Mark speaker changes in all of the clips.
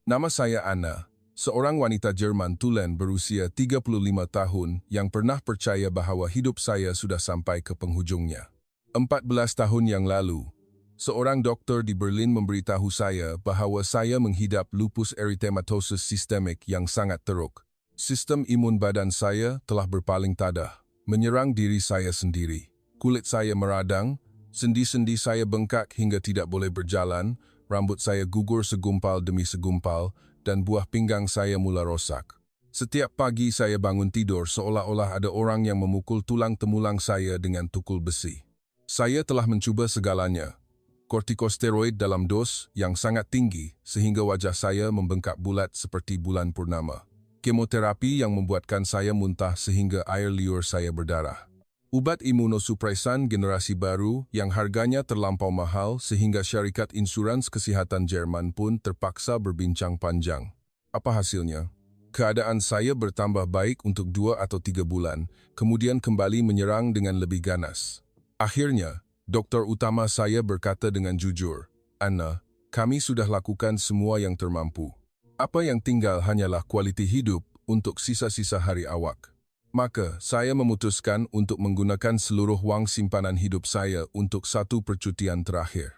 Speaker 1: Nama saya Anna, seorang wanita Jerman tulen berusia 35 tahun yang pernah percaya bahwa hidup saya sudah sampai ke penghujungnya. 14 tahun yang lalu, seorang dokter di Berlin memberitahu saya bahwa saya menghidap lupus erythematosus sistemik yang sangat teruk. Sistem imun badan saya telah berpaling tadah, menyerang diri saya sendiri. Kulit saya meradang, sendi-sendi saya bengkak hingga tidak boleh berjalan, rambut saya gugur segumpal demi segumpal, dan buah pinggang saya mula rosak. Setiap pagi saya bangun tidur seolah-olah ada orang yang memukul tulang temulang saya dengan tukul besi. Saya telah mencuba segalanya. Kortikosteroid dalam dos yang sangat tinggi sehingga wajah saya membengkak bulat seperti bulan purnama. Kemoterapi yang membuatkan saya muntah sehingga air liur saya berdarah. Ubat imunosupresan generasi baru yang harganya terlampau mahal sehingga syarikat insurans kesihatan Jerman pun terpaksa berbincang panjang. Apa hasilnya? Keadaan saya bertambah baik untuk 2 atau 3 bulan, kemudian kembali menyerang dengan lebih ganas. Akhirnya, dokter utama saya berkata dengan jujur, "Anna, kami sudah lakukan semua yang termampu. Apa yang tinggal hanyalah kualiti hidup untuk sisa-sisa hari awak." Maka, saya memutuskan untuk menggunakan seluruh wang simpanan hidup saya untuk satu percutian terakhir.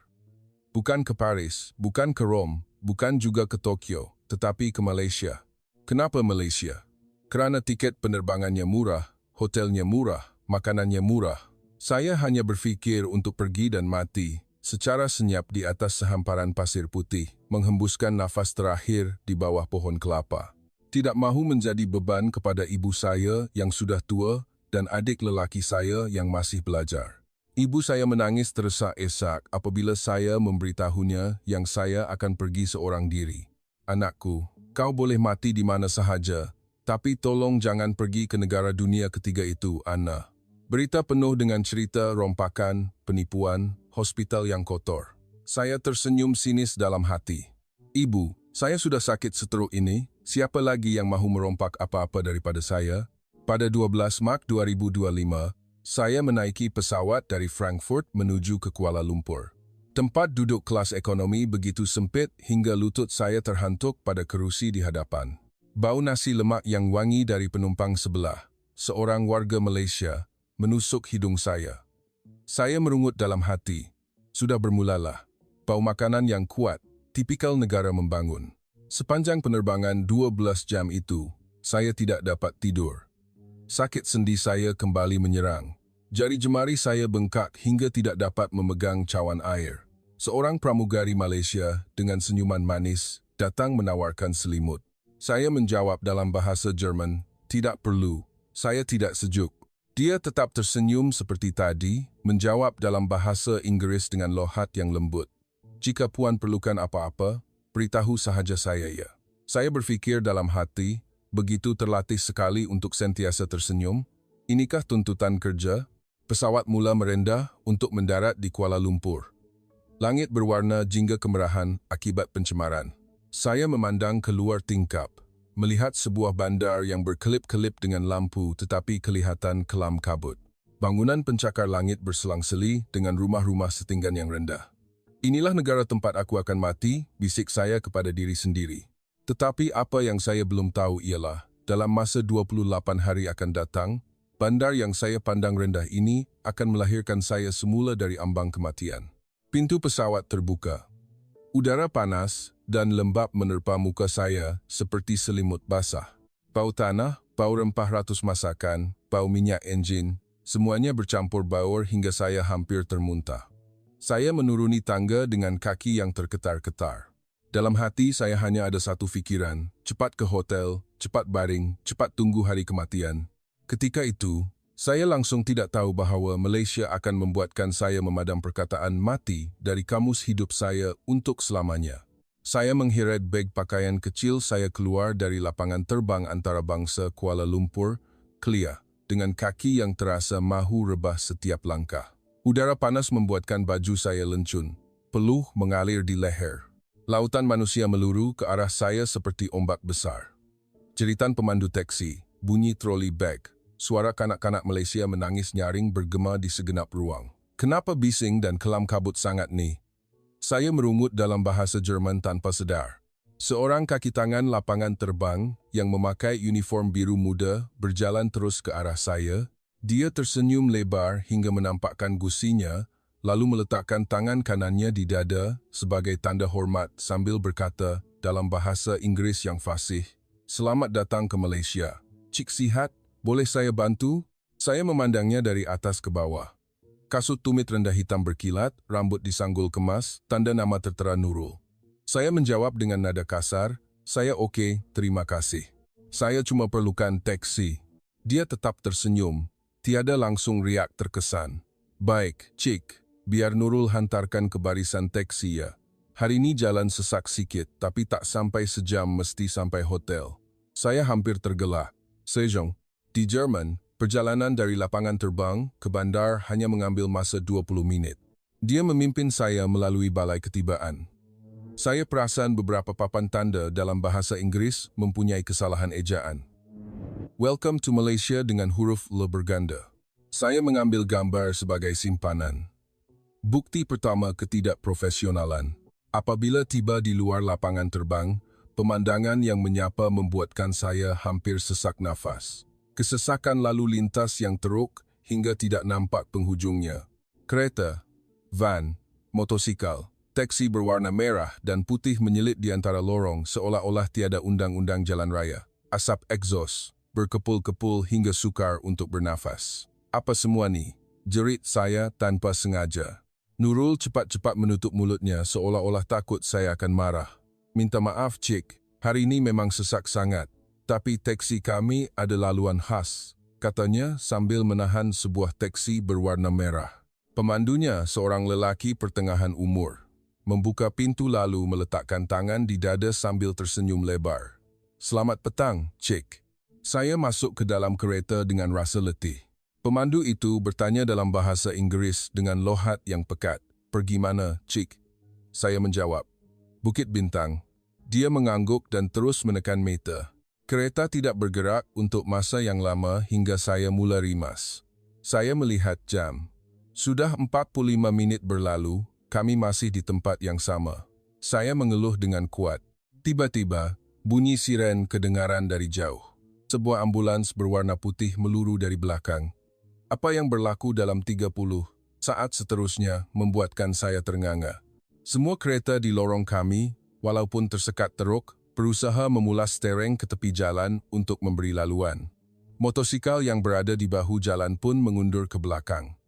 Speaker 1: Bukan ke Paris, bukan ke Rome, bukan juga ke Tokyo, tetapi ke Malaysia. Kenapa Malaysia? Kerana tiket penerbangannya murah, hotelnya murah, makanannya murah. Saya hanya berfikir untuk pergi dan mati, secara senyap di atas sehamparan pasir putih, menghembuskan nafas terakhir di bawah pohon kelapa. Tidak mahu menjadi beban kepada ibu saya yang sudah tua dan adik lelaki saya yang masih belajar. Ibu saya menangis teresa-esak apabila saya memberitahunya yang saya akan pergi seorang diri. "Anakku, kau boleh mati di mana sahaja, tapi tolong jangan pergi ke negara dunia ketiga itu, Anna." Berita penuh dengan cerita rompakan, penipuan, hospital yang kotor. Saya tersenyum sinis dalam hati. "Ibu, saya sudah sakit seteruk ini. Siapa lagi yang mahu merompak apa-apa daripada saya?" Pada 12 Mac 2025, saya menaiki pesawat dari Frankfurt menuju ke Kuala Lumpur. Tempat duduk kelas ekonomi begitu sempit hingga lutut saya terhantuk pada kerusi di hadapan. Bau nasi lemak yang wangi dari penumpang sebelah, seorang warga Malaysia, menusuk hidung saya. Saya merungut dalam hati. Sudah bermulalah. Bau makanan yang kuat, tipikal negara membangun. Sepanjang penerbangan 12 jam itu, saya tidak dapat tidur. Sakit sendi saya kembali menyerang. Jari jemari saya bengkak hingga tidak dapat memegang cawan air. Seorang pramugari Malaysia dengan senyuman manis datang menawarkan selimut. Saya menjawab dalam bahasa Jerman, "Tidak perlu, saya tidak sejuk." Dia tetap tersenyum seperti tadi, menjawab dalam bahasa Inggris dengan lohat yang lembut, "Jika Puan perlukan apa-apa, beritahu sahaja saya ya." Saya berfikir dalam hati, begitu terlatih sekali untuk sentiasa tersenyum. Inikah tuntutan kerja? Pesawat mula merendah untuk mendarat di Kuala Lumpur. Langit berwarna jingga kemerahan akibat pencemaran. Saya memandang keluar tingkap, melihat sebuah bandar yang berkelip-kelip dengan lampu tetapi kelihatan kelam kabut. Bangunan pencakar langit berselang-seli dengan rumah-rumah setinggan yang rendah. "Inilah negara tempat aku akan mati," bisik saya kepada diri sendiri. Tetapi apa yang saya belum tahu ialah, dalam masa 28 hari akan datang, bandar yang saya pandang rendah ini akan melahirkan saya semula dari ambang kematian. Pintu pesawat terbuka. Udara panas dan lembap menerpa muka saya seperti selimut basah. Bau tanah, bau rempah ratus masakan, bau minyak enjin, semuanya bercampur baur hingga saya hampir termuntah. Saya menuruni tangga dengan kaki yang terketar-ketar. Dalam hati saya hanya ada satu fikiran, cepat ke hotel, cepat baring, cepat tunggu hari kematian. Ketika itu, saya langsung tidak tahu bahawa Malaysia akan membuatkan saya memadam perkataan mati dari kamus hidup saya untuk selamanya. Saya mengheret beg pakaian kecil saya keluar dari lapangan terbang antarabangsa Kuala Lumpur, Kelia, dengan kaki yang terasa mahu rebah setiap langkah. Udara panas membuatkan baju saya lencun, peluh mengalir di leher. Lautan manusia meluru ke arah saya seperti ombak besar. Jeritan pemandu teksi, bunyi troli bag, suara kanak-kanak Malaysia menangis nyaring bergema di segenap ruang. "Kenapa bising dan kelam kabut sangat ni?" Saya merungut dalam bahasa Jerman tanpa sedar. Seorang kaki tangan lapangan terbang yang memakai uniform biru muda berjalan terus ke arah saya. Dia tersenyum lebar hingga menampakkan gusinya, lalu meletakkan tangan kanannya di dada sebagai tanda hormat sambil berkata dalam bahasa Inggris yang fasih, "Selamat datang ke Malaysia. Cik sihat, boleh saya bantu?" Saya memandangnya dari atas ke bawah. Kasut tumit rendah hitam berkilat, rambut disanggul kemas, tanda nama tertera Nurul. Saya menjawab dengan nada kasar, "Saya oke, terima kasih. Saya cuma perlukan taksi." Dia tetap tersenyum, tiada langsung riak terkesan. "Baik, Cik, biar Nurul hantarkan ke barisan taksi ya. Hari ini jalan sesak sikit, tapi tak sampai sejam mesti sampai hotel." Saya hampir tergelak. Sejong, di Jerman, perjalanan dari lapangan terbang ke bandar hanya mengambil masa 20 menit. Dia memimpin saya melalui balai ketibaan. Saya perasan beberapa papan tanda dalam bahasa Inggris mempunyai kesalahan ejaan. "Welcome to Malaysia" dengan huruf L berganda. Saya mengambil gambar sebagai simpanan. Bukti pertama ketidakprofesionalan. Apabila tiba di luar lapangan terbang, pemandangan yang menyapa membuatkan saya hampir sesak nafas. Kesesakan lalu lintas yang teruk hingga tidak nampak penghujungnya. Kereta, van, motosikal, taksi berwarna merah dan putih menyelit di antara lorong seolah-olah tiada undang-undang jalan raya. Asap egzos berkepul-kepul hingga sukar untuk bernafas. "Apa semua ni?" jerit saya tanpa sengaja. Nurul cepat-cepat menutup mulutnya seolah-olah takut saya akan marah. "Minta maaf, Cik. Hari ini memang sesak sangat. Tapi taksi kami ada laluan khas," katanya sambil menahan sebuah taksi berwarna merah. Pemandunya, seorang lelaki pertengahan umur, membuka pintu lalu meletakkan tangan di dada sambil tersenyum lebar. "Selamat petang, Cik." Saya masuk ke dalam kereta dengan rasa letih. Pemandu itu bertanya dalam bahasa Inggris dengan lohat yang pekat, "Pergi mana, Cik?" Saya menjawab, "Bukit Bintang." Dia mengangguk dan terus menekan meter. Kereta tidak bergerak untuk masa yang lama hingga saya mula rimas. Saya melihat jam. Sudah 45 menit berlalu, kami masih di tempat yang sama. Saya mengeluh dengan kuat. Tiba-tiba, bunyi siren kedengaran dari jauh. Sebuah ambulans berwarna putih meluru dari belakang. Apa yang berlaku dalam 30 saat seterusnya membuatkan saya ternganga. Semua kereta di lorong kami, walaupun tersekat teruk, berusaha memulas stereng ke tepi jalan untuk memberi laluan. Motosikal yang berada di bahu jalan pun mengundur ke belakang.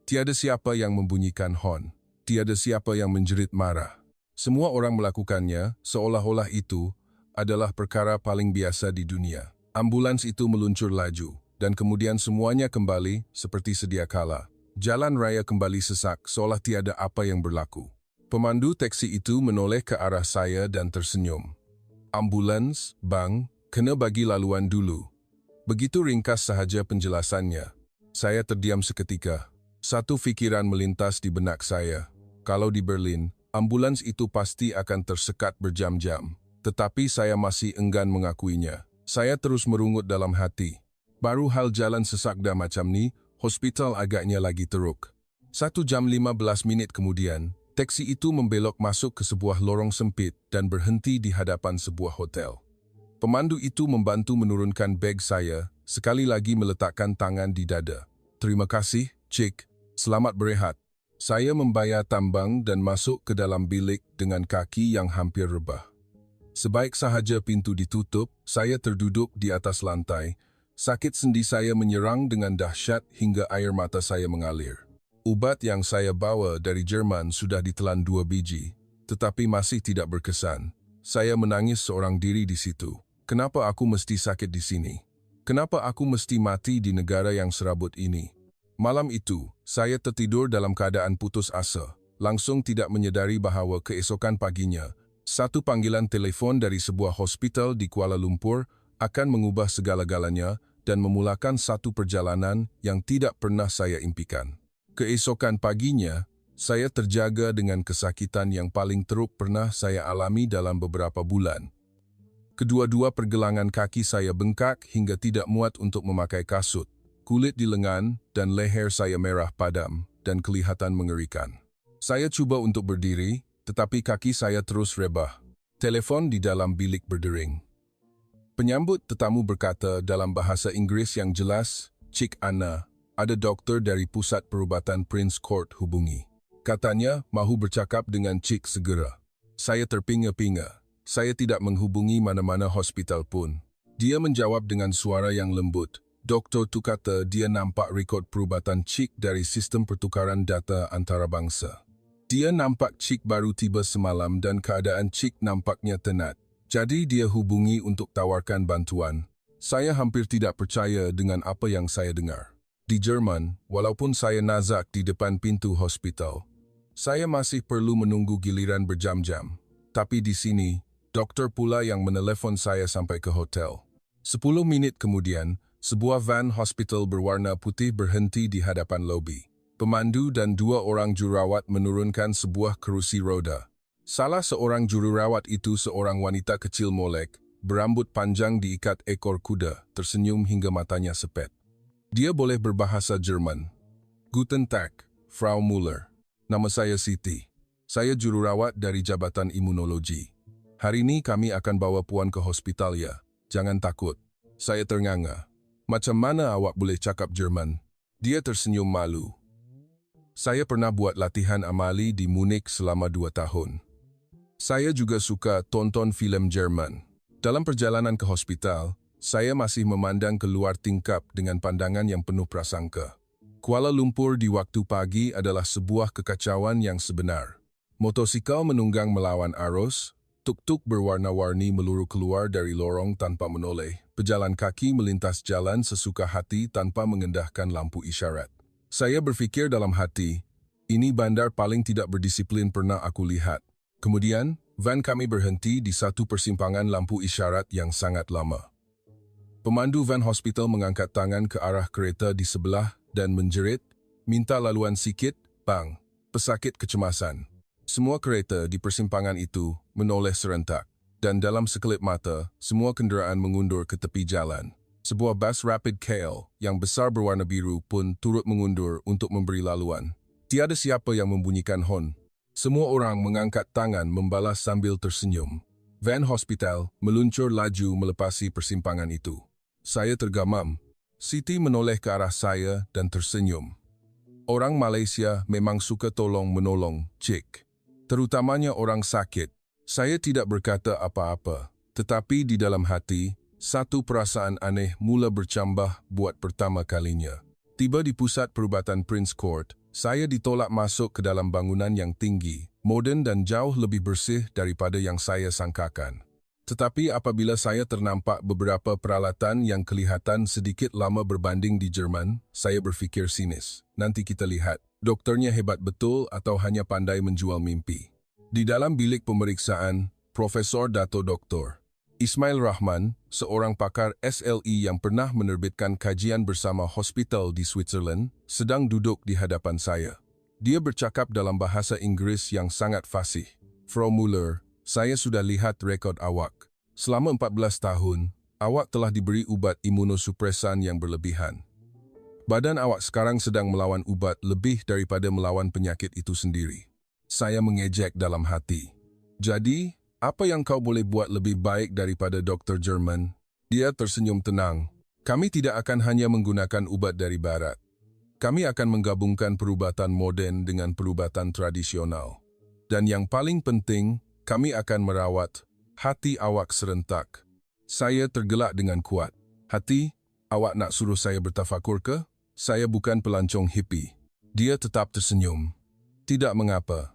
Speaker 1: Tiada siapa yang membunyikan hon. Tiada siapa yang menjerit marah. Semua orang melakukannya seolah-olah itu adalah perkara paling biasa di dunia. Ambulans itu meluncur laju, dan kemudian semuanya kembali seperti sedia kala. Jalan raya kembali sesak seolah tiada apa yang berlaku. Pemandu taksi itu menoleh ke arah saya dan tersenyum. "Ambulans, bang, kena bagi laluan dulu." Begitu ringkas sahaja penjelasannya. Saya terdiam seketika. Satu fikiran melintas di benak saya. Kalau di Berlin, ambulans itu pasti akan tersekat berjam-jam. Tetapi saya masih enggan mengakuinya. Saya terus merungut dalam hati. Baru hal jalan sesak dah macam ni, hospital agaknya lagi teruk. 1 jam 15 minit kemudian, taksi itu membelok masuk ke sebuah lorong sempit dan berhenti di hadapan sebuah hotel. Pemandu itu membantu menurunkan beg saya, sekali lagi meletakkan tangan di dada. "Terima kasih, Cik. Selamat berehat." Saya membayar tambang dan masuk ke dalam bilik dengan kaki yang hampir rebah. Sebaik sahaja pintu ditutup, saya terduduk di atas lantai. Sakit sendi saya menyerang dengan dahsyat hingga air mata saya mengalir. Ubat yang saya bawa dari Jerman sudah ditelan 2 biji, tetapi masih tidak berkesan. Saya menangis seorang diri di situ. Kenapa aku mesti sakit di sini? Kenapa aku mesti mati di negara yang serabut ini? Malam itu, saya tertidur dalam keadaan putus asa, langsung tidak menyedari bahawa keesokan paginya, satu panggilan telefon dari sebuah hospital di Kuala Lumpur akan mengubah segala-galanya dan memulakan satu perjalanan yang tidak pernah saya impikan. Keesokan paginya, saya terjaga dengan kesakitan yang paling teruk pernah saya alami dalam beberapa bulan. Kedua-dua pergelangan kaki saya bengkak hingga tidak muat untuk memakai kasut. Kulit di lengan dan leher saya merah padam dan kelihatan mengerikan. Saya cuba untuk berdiri, tetapi kaki saya terus rebah. Telefon di dalam bilik berdering. Penyambut tetamu berkata dalam bahasa Inggris yang jelas, "Cik Anna, ada doktor dari Pusat Perubatan Prince Court hubungi. Katanya, mahu bercakap dengan Cik segera." Saya terpinga-pinga. Saya tidak menghubungi mana-mana hospital pun. Dia menjawab dengan suara yang lembut. Doktor tu kata dia nampak rekod perubatan Cik dari sistem pertukaran data antarabangsa. Dia nampak Cik baru tiba semalam dan keadaan Cik nampaknya tenat. Jadi dia hubungi untuk tawarkan bantuan. Saya hampir tidak percaya dengan apa yang saya dengar. Di Jerman, walaupun saya nazak di depan pintu hospital, saya masih perlu menunggu giliran berjam-jam. Tapi di sini, doktor pula yang menelepon saya sampai ke hotel. 10 menit kemudian, sebuah van hospital berwarna putih berhenti di hadapan lobi. Pemandu dan 2 orang jururawat menurunkan sebuah kerusi roda. Salah seorang jururawat itu seorang wanita kecil molek, berambut panjang diikat ekor kuda, tersenyum hingga matanya sepet. Dia boleh berbahasa Jerman. Guten Tag, Frau Müller. Nama saya Siti. Saya jururawat dari Jabatan Imunologi. Hari ini kami akan bawa puan ke hospital ya. Jangan takut. Saya ternganga. Macam mana awak boleh cakap Jerman? Dia tersenyum malu. Saya pernah buat latihan amali di Munich selama 2 tahun. Saya juga suka tonton filem Jerman. Dalam perjalanan ke hospital, saya masih memandang keluar tingkap dengan pandangan yang penuh prasangka. Kuala Lumpur di waktu pagi adalah sebuah kekacauan yang sebenar. Motosikal menunggang melawan arus, tuk-tuk berwarna-warni meluru keluar dari lorong tanpa menoleh, pejalan kaki melintas jalan sesuka hati tanpa mengendahkan lampu isyarat. Saya berfikir dalam hati, ini bandar paling tidak berdisiplin pernah aku lihat. Kemudian, van kami berhenti di satu persimpangan lampu isyarat yang sangat lama. Pemandu van hospital mengangkat tangan ke arah kereta di sebelah dan menjerit, "Minta laluan sikit, bang." Pesakit kecemasan. Semua kereta di persimpangan itu menoleh serentak, dan dalam sekelip mata, semua kenderaan mengundur ke tepi jalan. Sebuah bus Rapid KL yang besar berwarna biru pun turut mengundur untuk memberi laluan. Tiada siapa yang membunyikan hon. Semua orang mengangkat tangan membalas sambil tersenyum. Van hospital meluncur laju melepasi persimpangan itu. Saya tergamam. Siti menoleh ke arah saya dan tersenyum. Orang Malaysia memang suka tolong-menolong, Cik. Terutamanya orang sakit. Saya tidak berkata apa-apa, tetapi di dalam hati, satu perasaan aneh mula bercambah buat pertama kalinya. Tiba di pusat perubatan Prince Court, saya ditolak masuk ke dalam bangunan yang tinggi, moden dan jauh lebih bersih daripada yang saya sangkakan. Tetapi apabila saya ternampak beberapa peralatan yang kelihatan sedikit lama berbanding di Jerman, saya berfikir sinis. Nanti kita lihat, dokternya hebat betul atau hanya pandai menjual mimpi. Di dalam bilik pemeriksaan, Profesor Dato Dr. Ismail Rahman, seorang pakar SLI yang pernah menerbitkan kajian bersama hospital di Switzerland, sedang duduk di hadapan saya. Dia bercakap dalam bahasa Inggris yang sangat fasih. "Frau Müller, saya sudah lihat rekod awak. Selama 14 tahun, awak telah diberi ubat imunosupresan yang berlebihan. Badan awak sekarang sedang melawan ubat lebih daripada melawan penyakit itu sendiri." Saya mengejek dalam hati. "Jadi, apa yang kau boleh buat lebih baik daripada doktor Jerman?" Dia tersenyum tenang. "Kami tidak akan hanya menggunakan ubat dari barat. Kami akan menggabungkan perubatan moden dengan perubatan tradisional. Dan yang paling penting, kami akan merawat hati awak serentak." Saya tergelak dengan kuat. "Hati? Awak nak suruh saya bertafakur ke? Saya bukan pelancong hippie." Dia tetap tersenyum. "Tidak mengapa.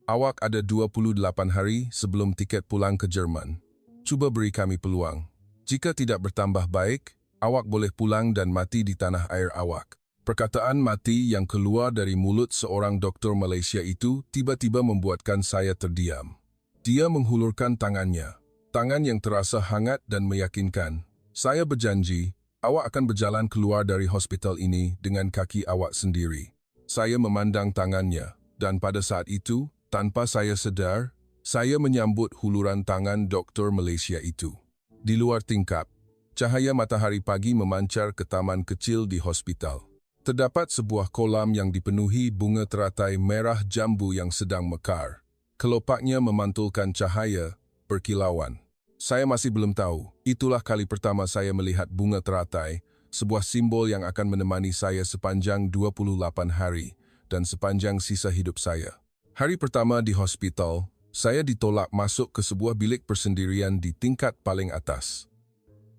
Speaker 1: Awak ada 28 hari sebelum tiket pulang ke Jerman. Cuba beri kami peluang. Jika tidak bertambah baik, awak boleh pulang dan mati di tanah air awak." Perkataan mati yang keluar dari mulut seorang doktor Malaysia itu tiba-tiba membuatkan saya terdiam. Dia menghulurkan tangannya, tangan yang terasa hangat dan meyakinkan. "Saya berjanji, awak akan berjalan keluar dari hospital ini dengan kaki awak sendiri." Saya memandang tangannya, dan pada saat itu, tanpa saya sedar, saya menyambut huluran tangan doktor Malaysia itu. Di luar tingkap, cahaya matahari pagi memancar ke taman kecil di hospital. Terdapat sebuah kolam yang dipenuhi bunga teratai merah jambu yang sedang mekar. Kelopaknya memantulkan cahaya, berkilauan. Saya masih belum tahu. Itulah kali pertama saya melihat bunga teratai, sebuah simbol yang akan menemani saya sepanjang 28 hari dan sepanjang sisa hidup saya. Hari pertama di hospital, saya ditolak masuk ke sebuah bilik persendirian di tingkat paling atas.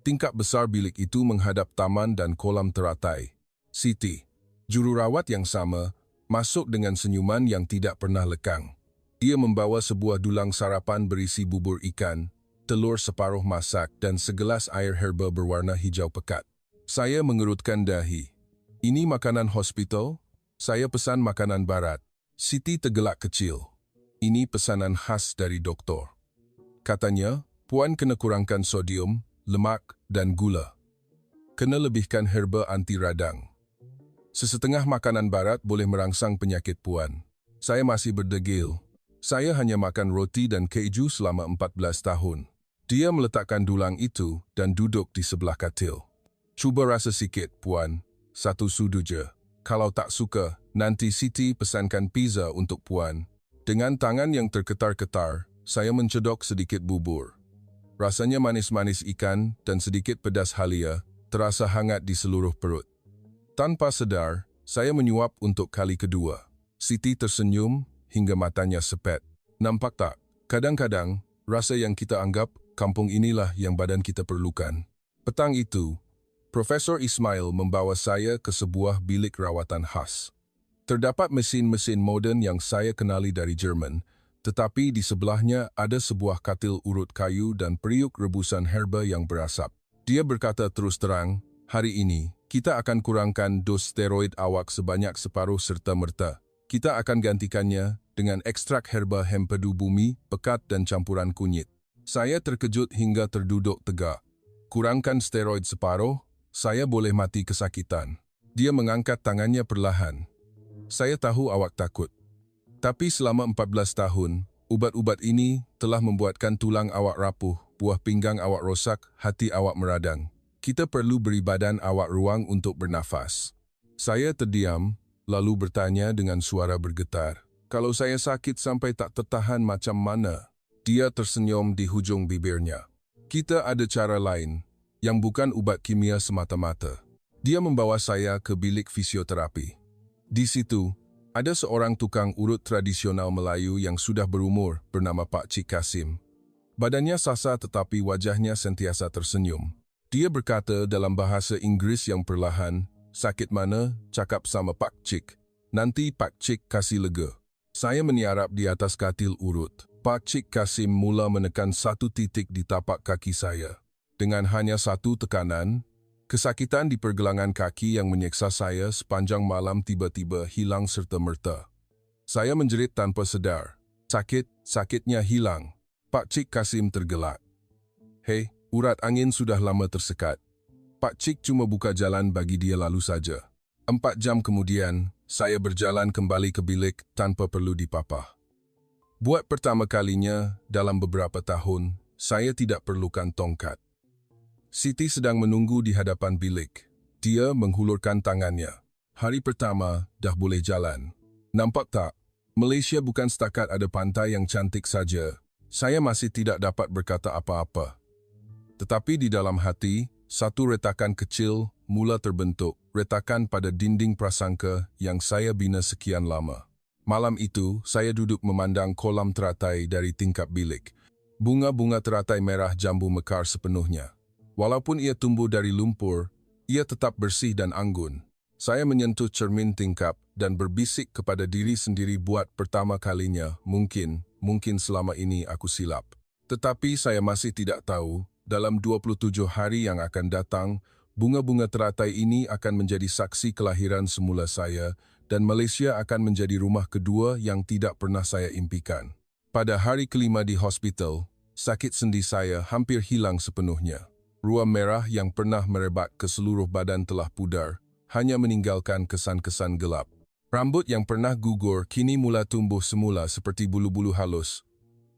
Speaker 1: Tingkap besar bilik itu menghadap taman dan kolam teratai. Siti, jururawat yang sama, masuk dengan senyuman yang tidak pernah lekang. Dia membawa sebuah dulang sarapan berisi bubur ikan, telur separuh masak dan segelas air herba berwarna hijau pekat. Saya mengerutkan dahi. Ini makanan hospital? Saya pesan makanan barat. Siti tergelak kecil. Ini pesanan khas dari doktor. Katanya, Puan kena kurangkan sodium, lemak dan gula. Kena lebihkan herba anti radang. Sesetengah makanan barat boleh merangsang penyakit Puan. Saya masih berdegil. Saya hanya makan roti dan keju selama 14 tahun. Dia meletakkan dulang itu dan duduk di sebelah katil. Cuba rasa sikit, Puan. Satu sudu je. Kalau tak suka, nanti Siti pesankan pizza untuk Puan. Dengan tangan yang terketar-ketar, saya mencedok sedikit bubur. Rasanya manis-manis ikan dan sedikit pedas halia, terasa hangat di seluruh perut. Tanpa sadar, saya menyuap untuk kali kedua. Siti tersenyum hingga matanya sepet. Nampak tak? Kadang-kadang, rasa yang kita anggap kampung inilah yang badan kita perlukan. Petang itu, Profesor Ismail membawa saya ke sebuah bilik rawatan khas. Terdapat mesin-mesin moden yang saya kenali dari Jerman, tetapi di sebelahnya ada sebuah katil urut kayu dan periuk rebusan herba yang berasap. Dia berkata terus terang, hari ini, kita akan kurangkan dos steroid awak sebanyak separuh serta-merta. Kita akan gantikannya dengan ekstrak herba hempedu bumi, pekat dan campuran kunyit. Saya terkejut hingga terduduk tegak. Kurangkan steroid separuh, saya boleh mati kesakitan. Dia mengangkat tangannya perlahan. Saya tahu awak takut. Tapi selama 14 tahun, ubat-ubat ini telah membuatkan tulang awak rapuh, buah pinggang awak rosak, hati awak meradang. Kita perlu beri badan awak ruang untuk bernafas. Saya terdiam, lalu bertanya dengan suara bergetar. Kalau saya sakit sampai tak tertahan macam mana? Dia tersenyum di hujung bibirnya. Kita ada cara lain, yang bukan ubat kimia semata-mata. Dia membawa saya ke bilik fisioterapi. Di situ, ada seorang tukang urut tradisional Melayu yang sudah berumur bernama Pak Cik Kasim. Badannya sasa tetapi wajahnya sentiasa tersenyum. Dia berkata dalam bahasa Inggris yang perlahan, sakit mana, cakap sama Pak Cik. Nanti Pak Cik kasih lega. Saya meniarap di atas katil urut. Pak Cik Kasim mula menekan satu titik di tapak kaki saya. Dengan hanya satu tekanan, kesakitan di pergelangan kaki yang menyeksa saya sepanjang malam tiba-tiba hilang serta-merta. Saya menjerit tanpa sedar. Sakitnya hilang. Pak Cik Kasim tergelak. Hei, urat angin sudah lama tersekat. Pak Cik cuma buka jalan bagi dia lalu saja. 4 jam kemudian, saya berjalan kembali ke bilik tanpa perlu dipapah. Buat pertama kalinya dalam beberapa tahun, saya tidak perlukan tongkat. Siti sedang menunggu di hadapan bilik. Dia menghulurkan tangannya. Hari pertama, dah boleh jalan. Nampak tak? Malaysia bukan setakat ada pantai yang cantik saja. Saya masih tidak dapat berkata apa-apa. Tetapi di dalam hati, satu retakan kecil mula terbentuk. Retakan pada dinding prasangka yang saya bina sekian lama. Malam itu, saya duduk memandang kolam teratai dari tingkap bilik. Bunga-bunga teratai merah jambu mekar sepenuhnya. Walaupun ia tumbuh dari lumpur, ia tetap bersih dan anggun. Saya menyentuh cermin tingkap dan berbisik kepada diri sendiri buat pertama kalinya, mungkin selama ini aku silap. Tetapi saya masih tidak tahu, dalam 27 hari yang akan datang, bunga-bunga teratai ini akan menjadi saksi kelahiran semula saya dan Malaysia akan menjadi rumah kedua yang tidak pernah saya impikan. Pada hari kelima di hospital, sakit sendi saya hampir hilang sepenuhnya. Ruam merah yang pernah merebak ke seluruh badan telah pudar, hanya meninggalkan kesan-kesan gelap. Rambut yang pernah gugur kini mula tumbuh semula seperti bulu-bulu halus.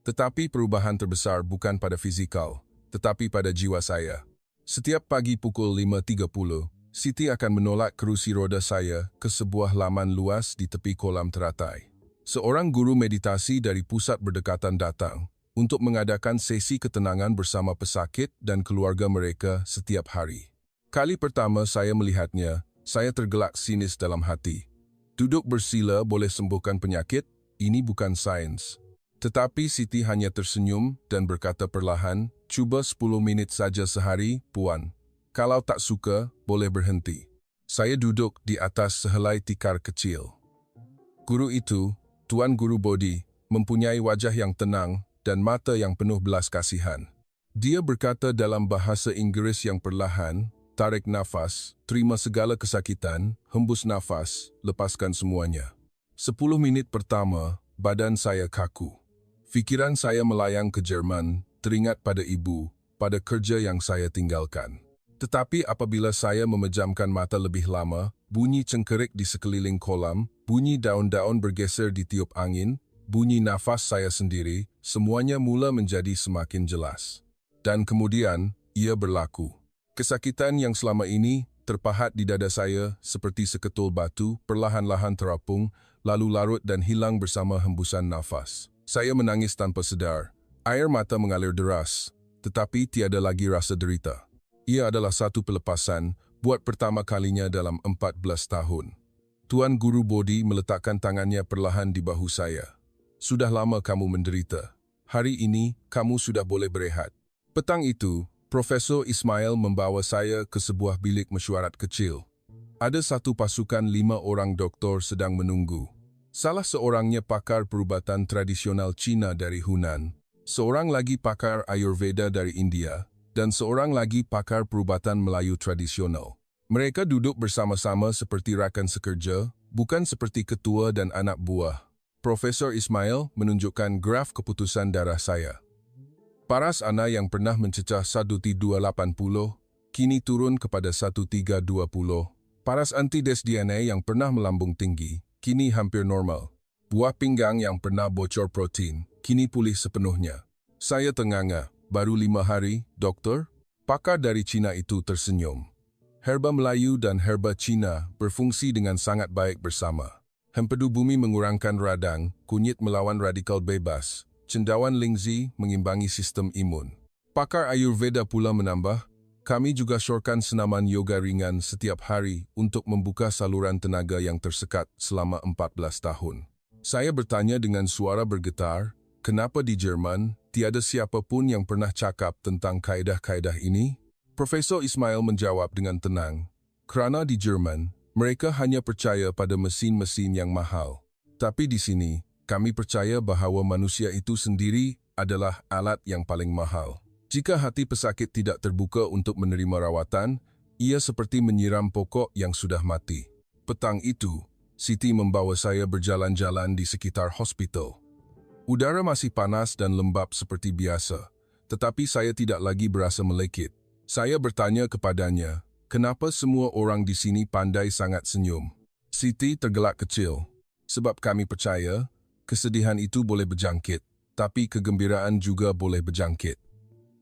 Speaker 1: Tetapi perubahan terbesar bukan pada fizikal, tetapi pada jiwa saya. Setiap pagi pukul 5.30, Siti akan menolak kerusi roda saya ke sebuah laman luas di tepi kolam teratai. Seorang guru meditasi dari pusat berdekatan datang. untuk mengadakan sesi ketenangan bersama pesakit dan keluarga mereka setiap hari. Kali pertama saya melihatnya, saya tergelak sinis dalam hati. Duduk bersila boleh sembuhkan penyakit? Ini bukan sains. Tetapi Siti hanya tersenyum dan berkata perlahan, "Cuba 10 minit saja sehari, Puan. Kalau tak suka, boleh berhenti." Saya duduk di atas sehelai tikar kecil. Guru itu, Tuan Guru Bodi, mempunyai wajah yang tenang dan mata yang penuh belas kasihan. Dia berkata dalam bahasa Inggris yang perlahan, "Tarik nafas, terima segala kesakitan, hembus nafas, lepaskan semuanya." 10 minit pertama, badan saya kaku. Fikiran saya melayang ke Jerman, teringat pada ibu, pada kerja yang saya tinggalkan. Tetapi apabila saya memejamkan mata lebih lama, bunyi cengkerik di sekeliling kolam, bunyi daun-daun bergeser ditiup angin, bunyi nafas saya sendiri, semuanya mula menjadi semakin jelas. Dan kemudian, ia berlaku. Kesakitan yang selama ini terpahat di dada saya seperti seketul batu perlahan-lahan terapung, lalu larut dan hilang bersama hembusan nafas. Saya menangis tanpa sedar. Air mata mengalir deras, tetapi tiada lagi rasa derita. Ia adalah satu pelepasan, buat pertama kalinya dalam 14 tahun. Tuan Guru Bodi meletakkan tangannya perlahan di bahu saya. "Sudah lama kamu menderita. Hari ini, kamu sudah boleh berehat." Petang itu, Profesor Ismail membawa saya ke sebuah bilik mesyuarat kecil. Ada satu pasukan 5 orang doktor sedang menunggu. Salah seorangnya pakar perubatan tradisional Cina dari Hunan, seorang lagi pakar Ayurveda dari India, dan seorang lagi pakar perubatan Melayu tradisional. Mereka duduk bersama-sama seperti rakan sekerja, bukan seperti ketua dan anak buah. Profesor Ismail menunjukkan graf keputusan darah saya. Paras ana yang pernah mencecah 1280, kini turun kepada 1320. Paras antides DNA yang pernah melambung tinggi, kini hampir normal. Buah pinggang yang pernah bocor protein, kini pulih sepenuhnya. Saya tenganga, "Baru 5 hari, dokter?" Pakar dari Cina itu tersenyum. Herba Melayu dan herba Cina berfungsi dengan sangat baik bersama. Empedu bumi mengurangkan radang, kunyit melawan radikal bebas. Cendawan Lingzi mengimbangi sistem imun. Pakar Ayurveda pula menambah, "Kami juga syorkan senaman yoga ringan setiap hari untuk membuka saluran tenaga yang tersekat selama 14 tahun. Saya bertanya dengan suara bergetar, "Kenapa di Jerman tiada siapa pun yang pernah cakap tentang kaedah-kaedah ini?" Profesor Ismail menjawab dengan tenang, "Kerana di Jerman, mereka hanya percaya pada mesin-mesin yang mahal. Tapi di sini, kami percaya bahawa manusia itu sendiri adalah alat yang paling mahal. Jika hati pesakit tidak terbuka untuk menerima rawatan, ia seperti menyiram pokok yang sudah mati." Petang itu, Siti membawa saya berjalan-jalan di sekitar hospital. Udara masih panas dan lembab seperti biasa, tetapi saya tidak lagi berasa melekit. Saya bertanya kepadanya, "Kenapa semua orang di sini pandai sangat senyum?" Siti tergelak kecil. "Sebab kami percaya, kesedihan itu boleh berjangkit, tapi kegembiraan juga boleh berjangkit.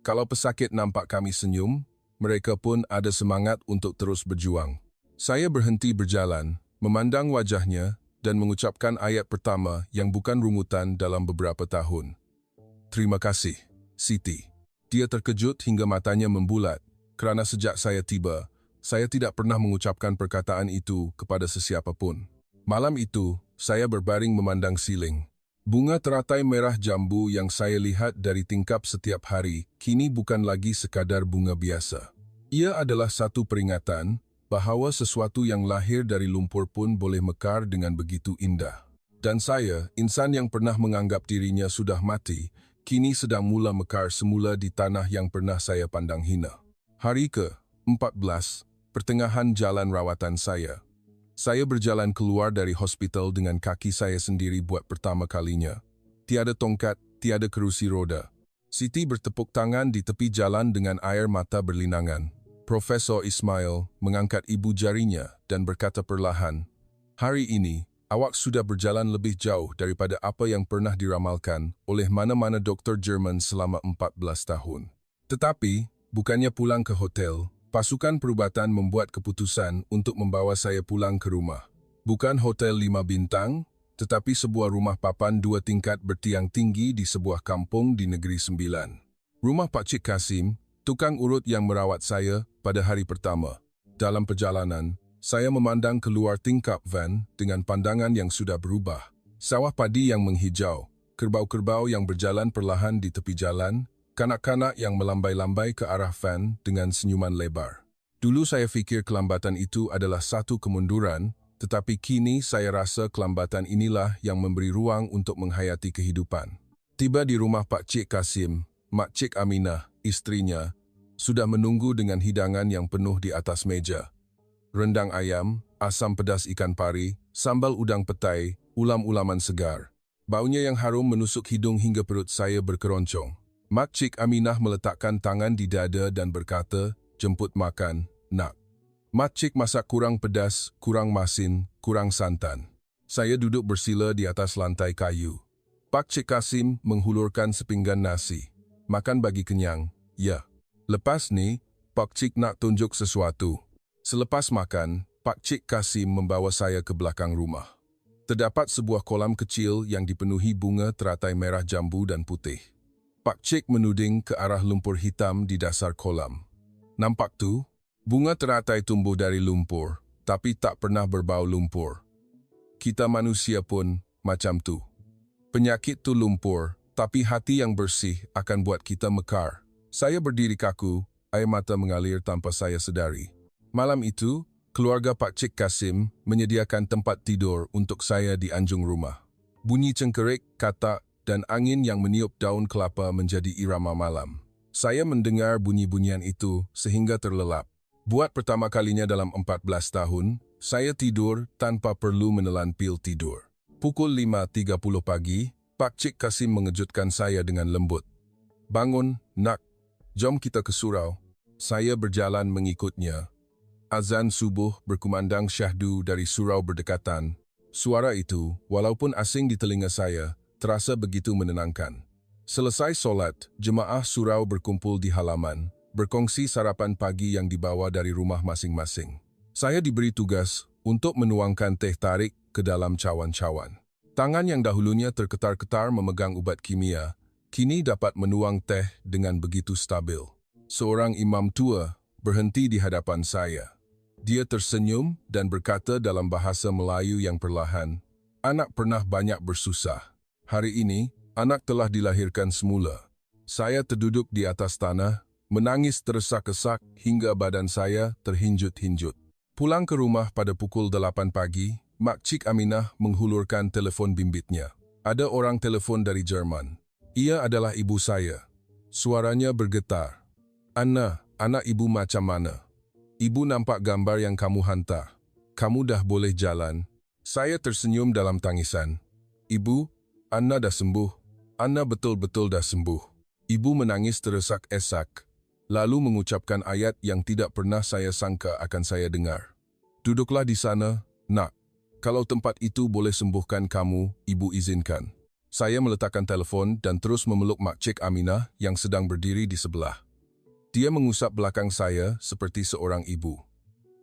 Speaker 1: Kalau pesakit nampak kami senyum, mereka pun ada semangat untuk terus berjuang." Saya berhenti berjalan, memandang wajahnya, dan mengucapkan ayat pertama yang bukan rungutan dalam beberapa tahun. "Terima kasih, Siti." Dia terkejut hingga matanya membulat, kerana sejak saya tiba, saya tidak pernah mengucapkan perkataan itu kepada sesiapa pun. Malam itu, saya berbaring memandang siling. Bunga teratai merah jambu yang saya lihat dari tingkap setiap hari kini bukan lagi sekadar bunga biasa. Ia adalah satu peringatan bahawa sesuatu yang lahir dari lumpur pun boleh mekar dengan begitu indah. Dan saya, insan yang pernah menganggap dirinya sudah mati, kini sedang mula mekar semula di tanah yang pernah saya pandang hina. Hari ke-14, pertengahan jalan rawatan saya. Saya berjalan keluar dari hospital dengan kaki saya sendiri buat pertama kalinya. Tiada tongkat, tiada kerusi roda. Siti bertepuk tangan di tepi jalan dengan air mata berlinangan. Profesor Ismail mengangkat ibu jarinya dan berkata perlahan, "Hari ini, awak sudah berjalan lebih jauh daripada apa yang pernah diramalkan oleh mana-mana doktor Jerman selama 14 tahun. Tetapi, bukannya pulang ke hotel, pasukan perubatan membuat keputusan untuk membawa saya pulang ke rumah. Bukan hotel 5 bintang, tetapi sebuah rumah papan 2 tingkat bertiang tinggi di sebuah kampung di Negeri Sembilan. Rumah Pak Cik Kasim, tukang urut yang merawat saya pada hari pertama. Dalam perjalanan, saya memandang keluar tingkap van dengan pandangan yang sudah berubah. Sawah padi yang menghijau, kerbau-kerbau yang berjalan perlahan di tepi jalan, kanak-kanak yang melambai-lambai ke arah van dengan senyuman lebar. Dulu saya fikir kelambatan itu adalah satu kemunduran, tetapi kini saya rasa kelambatan inilah yang memberi ruang untuk menghayati kehidupan. Tiba di rumah Pak Cik Kasim, Mak Cik Aminah, istrinya, sudah menunggu dengan hidangan yang penuh di atas meja. Rendang ayam, asam pedas ikan pari, sambal udang petai, ulam-ulaman segar. Baunya yang harum menusuk hidung hingga perut saya berkeroncong. Mak Cik Aminah meletakkan tangan di dada dan berkata, "Jemput makan, nak." Mak Cik masak kurang pedas, kurang masin, kurang santan. Saya duduk bersila di atas lantai kayu. Pak Cik Kasim menghulurkan sepinggan nasi. "Makan bagi kenyang, ya." Lepas ni, Pak Cik nak tunjuk sesuatu. Selepas makan, Pak Cik Kasim membawa saya ke belakang rumah. Terdapat sebuah kolam kecil yang dipenuhi bunga teratai merah jambu dan putih. Pak Cik menuding ke arah lumpur hitam di dasar kolam. "Nampak tu? Bunga teratai tumbuh dari lumpur, tapi tak pernah berbau lumpur. Kita manusia pun macam tu. Penyakit tu lumpur, tapi hati yang bersih akan buat kita mekar." Saya berdiri kaku, air mata mengalir tanpa saya sedari. Malam itu, keluarga Pak Cik Kasim menyediakan tempat tidur untuk saya di anjung rumah. Bunyi cengkerik, katak, dan angin yang meniup daun kelapa menjadi irama malam. Saya mendengar bunyi-bunyian itu sehingga terlelap. Buat pertama kalinya dalam 14 tahun, saya tidur tanpa perlu menelan pil tidur. Pukul 5.30 pagi, Pak Cik Kasim mengejutkan saya dengan lembut. "Bangun, nak. Jom kita ke surau." Saya berjalan mengikutnya. Azan subuh berkumandang syahdu dari surau berdekatan. Suara itu, walaupun asing di telinga saya, terasa begitu menenangkan. Selesai solat, jemaah surau berkumpul di halaman, berkongsi sarapan pagi yang dibawa dari rumah masing-masing. Saya diberi tugas untuk menuangkan teh tarik ke dalam cawan-cawan. Tangan yang dahulunya terketar-ketar memegang ubat kimia, kini dapat menuang teh dengan begitu stabil. Seorang imam tua berhenti di hadapan saya. Dia tersenyum dan berkata dalam bahasa Melayu yang perlahan, "Anak pernah banyak bersusah. Hari ini, anak telah dilahirkan semula." Saya terduduk di atas tanah, menangis tersesak-sesak hingga badan saya terhinjut-hinjut. Pulang ke rumah pada pukul 8 pagi, Mak Cik Aminah menghulurkan telefon bimbitnya. Ada orang telefon dari Jerman. Ia adalah ibu saya. Suaranya bergetar. "Anna, anak ibu macam mana? Ibu nampak gambar yang kamu hantar. Kamu dah boleh jalan." Saya tersenyum dalam tangisan. "Ibu, Anna dah sembuh. Anna betul-betul dah sembuh." Ibu menangis teresak-esak, lalu mengucapkan ayat yang tidak pernah saya sangka akan saya dengar. "Duduklah di sana, nak. Kalau tempat itu boleh sembuhkan kamu, ibu izinkan." Saya meletakkan telefon dan terus memeluk Mak Cik Aminah yang sedang berdiri di sebelah. Dia mengusap belakang saya seperti seorang ibu.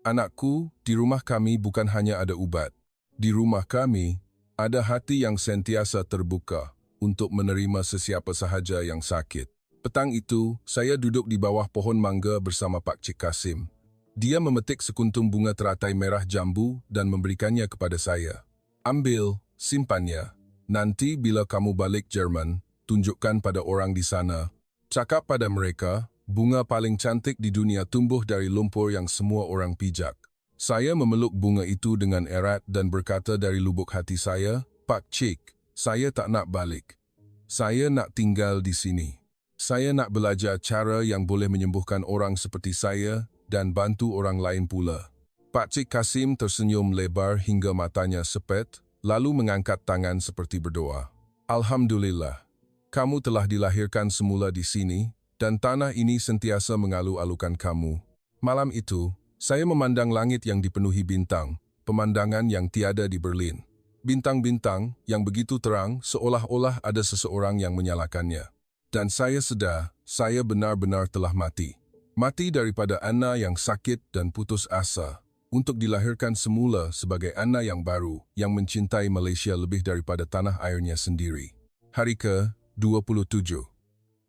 Speaker 1: "Anakku, di rumah kami bukan hanya ada ubat. Di rumah kami, ada hati yang sentiasa terbuka untuk menerima sesiapa sahaja yang sakit." Petang itu, saya duduk di bawah pohon mangga bersama Pak Cik Kasim. Dia memetik sekuntum bunga teratai merah jambu dan memberikannya kepada saya. "Ambil, simpannya. Nanti bila kamu balik Jerman, tunjukkan pada orang di sana. Cakap pada mereka, bunga paling cantik di dunia tumbuh dari lumpur yang semua orang pijak." Saya memeluk bunga itu dengan erat dan berkata dari lubuk hati saya, "Pak Cik, saya tak nak balik. Saya nak tinggal di sini. Saya nak belajar cara yang boleh menyembuhkan orang seperti saya dan bantu orang lain pula." Pak Cik Kasim tersenyum lebar hingga matanya sepet, lalu mengangkat tangan seperti berdoa. "Alhamdulillah, kamu telah dilahirkan semula di sini dan tanah ini sentiasa mengalu-alukan kamu." Malam itu, saya memandang langit yang dipenuhi bintang, pemandangan yang tiada di Berlin. Bintang-bintang yang begitu terang seolah-olah ada seseorang yang menyalakannya. Dan saya sedar, saya benar-benar telah mati. Mati daripada Anna yang sakit dan putus asa. untuk dilahirkan semula sebagai anak yang baru yang mencintai Malaysia lebih daripada tanah airnya sendiri. Hari ke-27.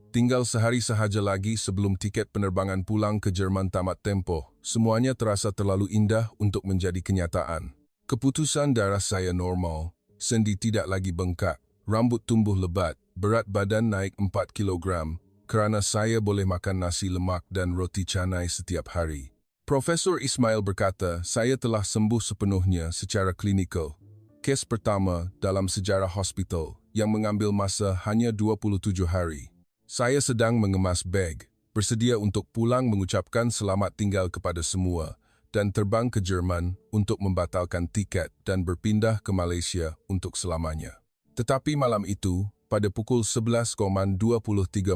Speaker 1: Tinggal sehari sahaja lagi sebelum tiket penerbangan pulang ke Jerman tamat tempoh. Semuanya terasa terlalu indah untuk menjadi kenyataan. Keputusan darah saya normal, sendi tidak lagi bengkak, rambut tumbuh lebat, berat badan naik 4 kilogram kerana saya boleh makan nasi lemak dan roti canai setiap hari. Profesor Ismail berkata, saya telah sembuh sepenuhnya secara klinikal. Kes pertama dalam sejarah hospital yang mengambil masa hanya 27 hari. Saya sedang mengemas beg, bersedia untuk pulang mengucapkan selamat tinggal kepada semua dan terbang ke Jerman untuk membatalkan tiket dan berpindah ke Malaysia untuk selamanya. Tetapi malam itu, pada pukul 11.23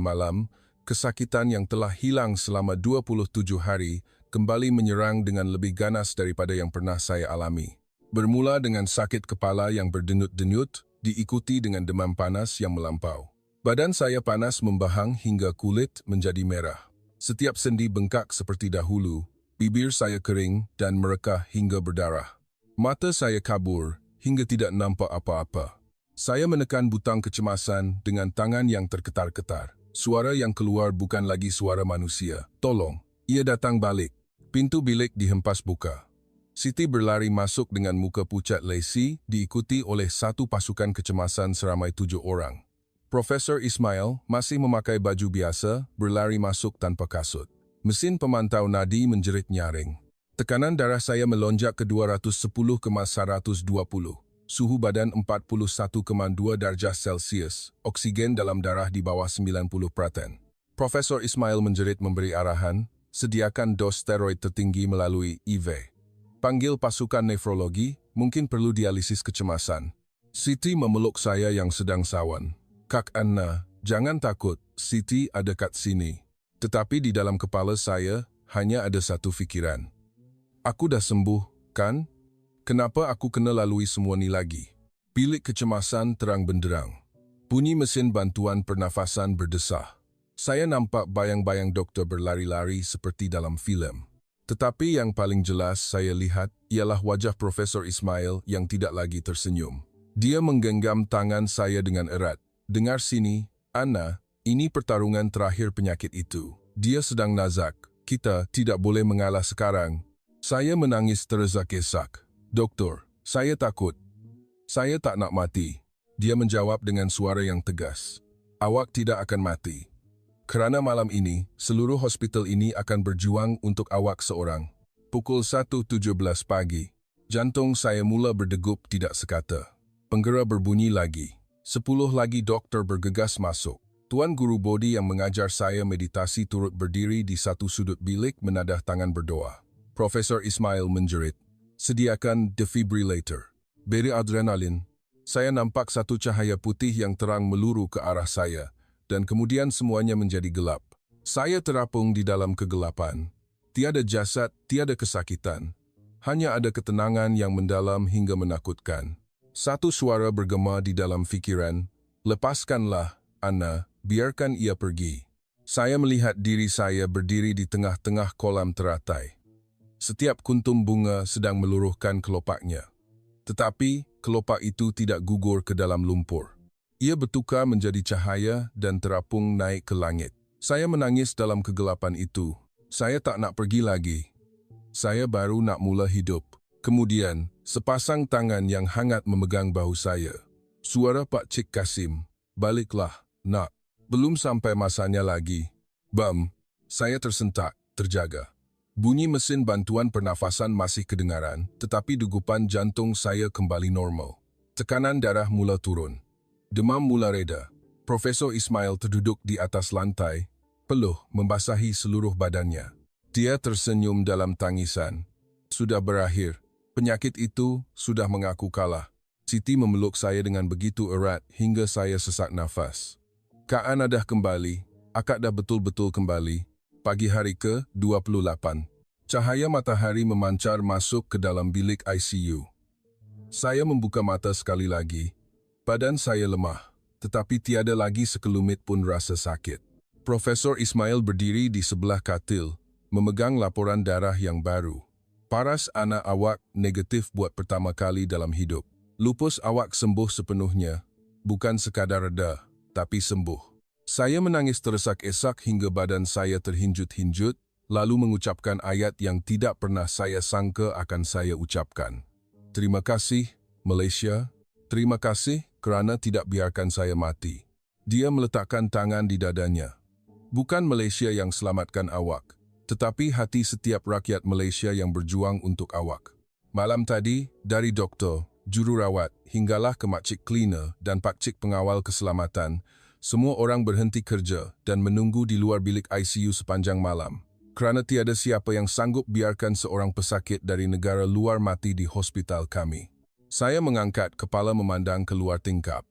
Speaker 1: malam, kesakitan yang telah hilang selama 27 hari kembali menyerang dengan lebih ganas daripada yang pernah saya alami. Bermula dengan sakit kepala yang berdenyut-denyut, diikuti dengan demam panas yang melampau. Badan saya panas membahang hingga kulit menjadi merah. Setiap sendi bengkak seperti dahulu, bibir saya kering dan merekah hingga berdarah. Mata saya kabur hingga tidak nampak apa-apa. Saya menekan butang kecemasan dengan tangan yang terketar-ketar. Suara yang keluar bukan lagi suara manusia. Tolong, ia datang balik. Pintu bilik dihempas buka. Siti berlari masuk dengan muka pucat lesi, diikuti oleh satu pasukan kecemasan seramai 7 orang. Profesor Ismail masih memakai baju biasa, berlari masuk tanpa kasut. Mesin pemantau nadi menjerit nyaring. Tekanan darah saya melonjak ke 210 ke 120. Suhu badan 41,2 darjah Celsius. Oksigen dalam darah di bawah 90%. Profesor Ismail menjerit memberi arahan, sediakan dos steroid tertinggi melalui IV. Panggil pasukan nefrologi, mungkin perlu dialisis kecemasan. Siti memeluk saya yang sedang sawan. Kak Anna, jangan takut, Siti ada kat sini. Tetapi di dalam kepala saya, hanya ada satu fikiran. Aku dah sembuh, kan? Kenapa aku kena lalui semua ni lagi? Bilik kecemasan terang benderang. Bunyi mesin bantuan pernafasan berdesah. Saya nampak bayang-bayang doktor berlari-lari seperti dalam filem. Tetapi yang paling jelas saya lihat ialah wajah Profesor Ismail yang tidak lagi tersenyum. Dia menggenggam tangan saya dengan erat. Dengar sini, Anna, ini pertarungan terakhir penyakit itu. Dia sedang nazak. Kita tidak boleh mengalah sekarang. Saya menangis terdesak-desak. Doktor, saya takut. Saya tak nak mati. Dia menjawab dengan suara yang tegas. Awak tidak akan mati. Kerana malam ini, seluruh hospital ini akan berjuang untuk awak seorang. Pukul 1.17 pagi. Jantung saya mula berdegup tidak sekata. Penggera berbunyi lagi. 10 lagi doktor bergegas masuk. Tuan guru bodi yang mengajar saya meditasi turut berdiri di satu sudut bilik menadah tangan berdoa. Profesor Ismail menjerit. Sediakan defibrillator. Beri adrenalin. Saya nampak satu cahaya putih yang terang meluru ke arah saya dan kemudian semuanya menjadi gelap. Saya terapung di dalam kegelapan. Tiada jasad, tiada kesakitan. Hanya ada ketenangan yang mendalam hingga menakutkan. Satu suara bergema di dalam fikiran, lepaskanlah, Anna, biarkan ia pergi. Saya melihat diri saya berdiri di tengah-tengah kolam teratai. Setiap kuntum bunga sedang meluruhkan kelopaknya. Tetapi, kelopak itu tidak gugur ke dalam lumpur. Ia bertukar menjadi cahaya dan terapung naik ke langit. Saya menangis dalam kegelapan itu. Saya tak nak pergi lagi. Saya baru nak mula hidup. Kemudian, sepasang tangan yang hangat memegang bahu saya. Suara Pak Cik Kasim, baliklah, nak. Belum sampai masanya lagi. Bam, saya tersentak, terjaga. Bunyi mesin bantuan pernafasan masih kedengaran, tetapi degupan jantung saya kembali normal. Tekanan darah mula turun. Demam mula reda. Profesor Ismail terduduk di atas lantai, peluh membasahi seluruh badannya. Dia tersenyum dalam tangisan. Sudah berakhir. Penyakit itu sudah mengaku kalah. Siti memeluk saya dengan begitu erat hingga saya sesak nafas. Kak Ana dah kembali. Akak dah betul-betul kembali. Pagi hari ke-28. Cahaya matahari memancar masuk ke dalam bilik ICU. Saya membuka mata sekali lagi. Badan saya lemah, tetapi tiada lagi sekelumit pun rasa sakit. Profesor Ismail berdiri di sebelah katil, memegang laporan darah yang baru. Paras anak awak negatif buat pertama kali dalam hidup. Lupus awak sembuh sepenuhnya, bukan sekadar reda, tapi sembuh. Saya menangis terdesak-desak hingga badan saya terhinjut-hinjut, lalu mengucapkan ayat yang tidak pernah saya sangka akan saya ucapkan. Terima kasih, Malaysia. Terima kasih kerana tidak biarkan saya mati. Dia meletakkan tangan di dadanya. Bukan Malaysia yang selamatkan awak, tetapi hati setiap rakyat Malaysia yang berjuang untuk awak. Malam tadi, dari doktor, jururawat, hinggalah ke makcik cleaner dan pakcik pengawal keselamatan, semua orang berhenti kerja dan menunggu di luar bilik ICU sepanjang malam. Kerana tiada siapa yang sanggup biarkan seorang pesakit dari negara luar mati di hospital kami. Saya mengangkat kepala memandang keluar tingkap.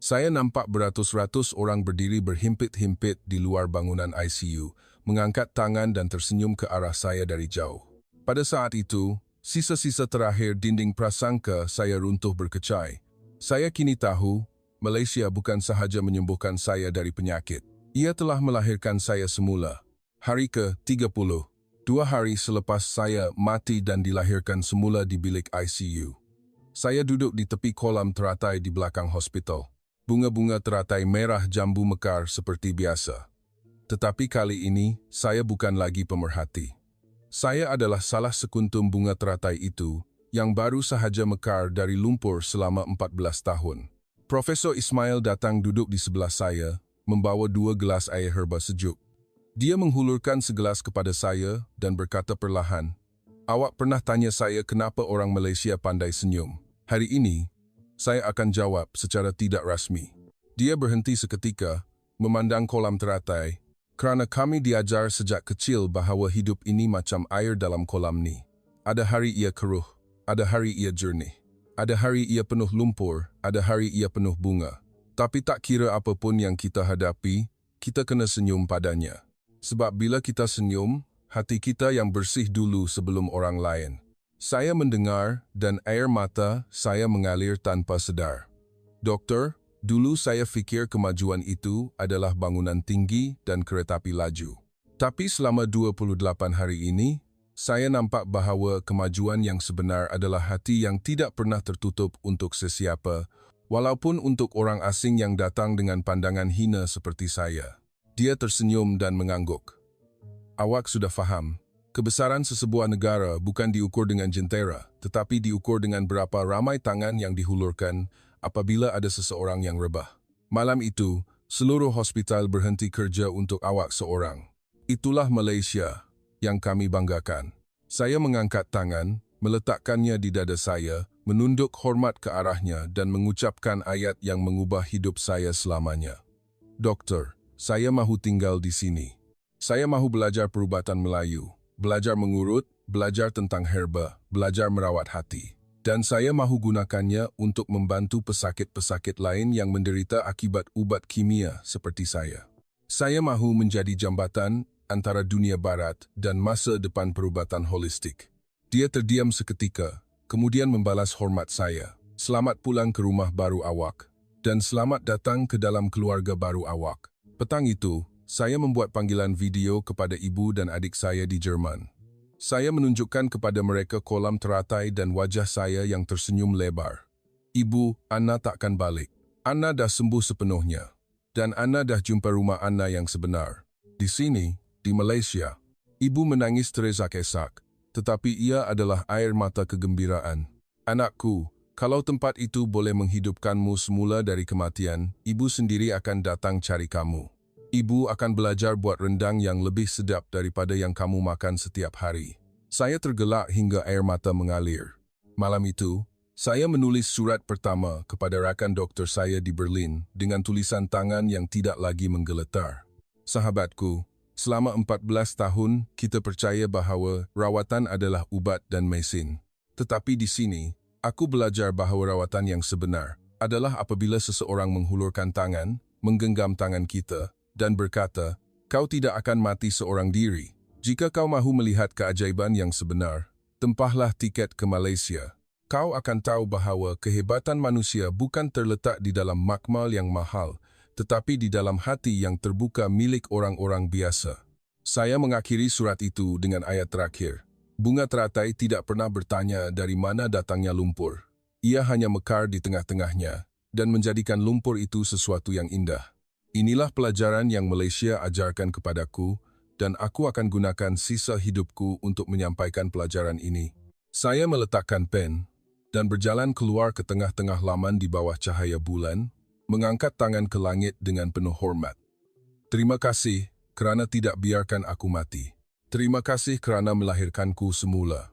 Speaker 1: Saya nampak beratus-ratus orang berdiri berhimpit-himpit di luar bangunan ICU, mengangkat tangan dan tersenyum ke arah saya dari jauh. Pada saat itu, sisa-sisa terakhir dinding prasangka saya runtuh berkecai. Saya kini tahu, Malaysia bukan sahaja menyembuhkan saya dari penyakit. Ia telah melahirkan saya semula. Hari ke-30, 2 hari selepas saya mati dan dilahirkan semula di bilik ICU. Saya duduk di tepi kolam teratai di belakang hospital. Bunga-bunga teratai merah jambu mekar seperti biasa. Tetapi kali ini, saya bukan lagi pemerhati. Saya adalah salah sekuntum bunga teratai itu yang baru sahaja mekar dari lumpur selama 14 tahun. Profesor Ismail datang duduk di sebelah saya, membawa 2 gelas air herba sejuk. Dia menghulurkan segelas kepada saya dan berkata perlahan, "Awak pernah tanya saya kenapa orang Malaysia pandai senyum. Hari ini, saya akan jawab secara tidak rasmi." Dia berhenti seketika, memandang kolam teratai, kerana kami diajar sejak kecil bahawa hidup ini macam air dalam kolam ni. Ada hari ia keruh, ada hari ia jernih. Ada hari ia penuh lumpur, ada hari ia penuh bunga. Tapi tak kira apapun yang kita hadapi, kita kena senyum padanya. Sebab bila kita senyum, hati kita yang bersih dulu sebelum orang lain. Saya mendengar dan air mata saya mengalir tanpa sedar. Doktor, dulu saya fikir kemajuan itu adalah bangunan tinggi dan keretapi laju. Tapi selama 28 hari ini, saya nampak bahawa kemajuan yang sebenar adalah hati yang tidak pernah tertutup untuk sesiapa, walaupun untuk orang asing yang datang dengan pandangan hina seperti saya. Dia tersenyum dan mengangguk. Awak sudah faham, kebesaran sesebuah negara bukan diukur dengan jentera, tetapi diukur dengan berapa ramai tangan yang dihulurkan apabila ada seseorang yang rebah. Malam itu, seluruh hospital berhenti kerja untuk awak seorang. Itulah Malaysia yang kami banggakan. Saya mengangkat tangan, meletakkannya di dada saya, menunduk hormat ke arahnya dan mengucapkan ayat yang mengubah hidup saya selamanya. Doktor, saya mahu tinggal di sini. Saya mahu belajar perubatan Melayu, belajar mengurut, belajar tentang herba, belajar merawat hati. Dan saya mahu gunakannya untuk membantu pesakit-pesakit lain yang menderita akibat ubat kimia seperti saya. Saya mahu menjadi jambatan antara dunia barat dan masa depan perubatan holistik. Dia terdiam seketika, kemudian membalas hormat saya. Selamat pulang ke rumah baru awak, dan selamat datang ke dalam keluarga baru awak. Petang itu, saya membuat panggilan video kepada ibu dan adik saya di Jerman. Saya menunjukkan kepada mereka kolam teratai dan wajah saya yang tersenyum lebar. Ibu, Anna takkan balik. Anna dah sembuh sepenuhnya. Dan Anna dah jumpa rumah Anna yang sebenar. Di sini, di Malaysia, ibu menangis teresak-esak, tetapi ia adalah air mata kegembiraan. Anakku, kalau tempat itu boleh menghidupkanmu semula dari kematian, ibu sendiri akan datang cari kamu. Ibu akan belajar buat rendang yang lebih sedap daripada yang kamu makan setiap hari. Saya tergelak hingga air mata mengalir. Malam itu, saya menulis surat pertama kepada rakan doktor saya di Berlin dengan tulisan tangan yang tidak lagi menggeletar. Sahabatku, selama 14 tahun kita percaya bahawa rawatan adalah ubat dan mesin. Tetapi di sini, aku belajar bahawa rawatan yang sebenar adalah apabila seseorang menghulurkan tangan, menggenggam tangan kita, dan berkata, "Kau tidak akan mati seorang diri. Jika kau mahu melihat keajaiban yang sebenar, tempahlah tiket ke Malaysia. Kau akan tahu bahawa kehebatan manusia bukan terletak di dalam makmal yang mahal, tetapi di dalam hati yang terbuka milik orang-orang biasa." Saya mengakhiri surat itu dengan ayat terakhir. Bunga teratai tidak pernah bertanya dari mana datangnya lumpur. Ia hanya mekar di tengah-tengahnya dan menjadikan lumpur itu sesuatu yang indah. Inilah pelajaran yang Malaysia ajarkan kepadaku dan aku akan gunakan sisa hidupku untuk menyampaikan pelajaran ini. Saya meletakkan pen dan berjalan keluar ke tengah-tengah laman di bawah cahaya bulan, mengangkat tangan ke langit dengan penuh hormat. Terima kasih kerana tidak biarkan aku mati. Terima kasih kerana melahirkanku semula.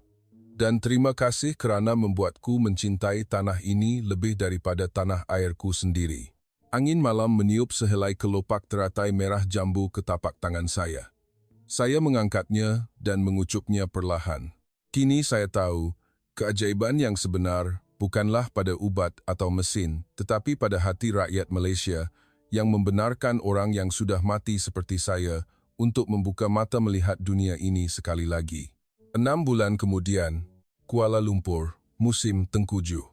Speaker 1: Dan terima kasih kerana membuatku mencintai tanah ini lebih daripada tanah airku sendiri. Angin malam meniup sehelai kelopak teratai merah jambu ke tapak tangan saya. Saya mengangkatnya dan mengucupnya perlahan. Kini saya tahu, keajaiban yang sebenar bukanlah pada ubat atau mesin, tetapi pada hati rakyat Malaysia yang membenarkan orang yang sudah mati seperti saya untuk membuka mata melihat dunia ini sekali lagi. 6 bulan kemudian, Kuala Lumpur, musim tengkujuh.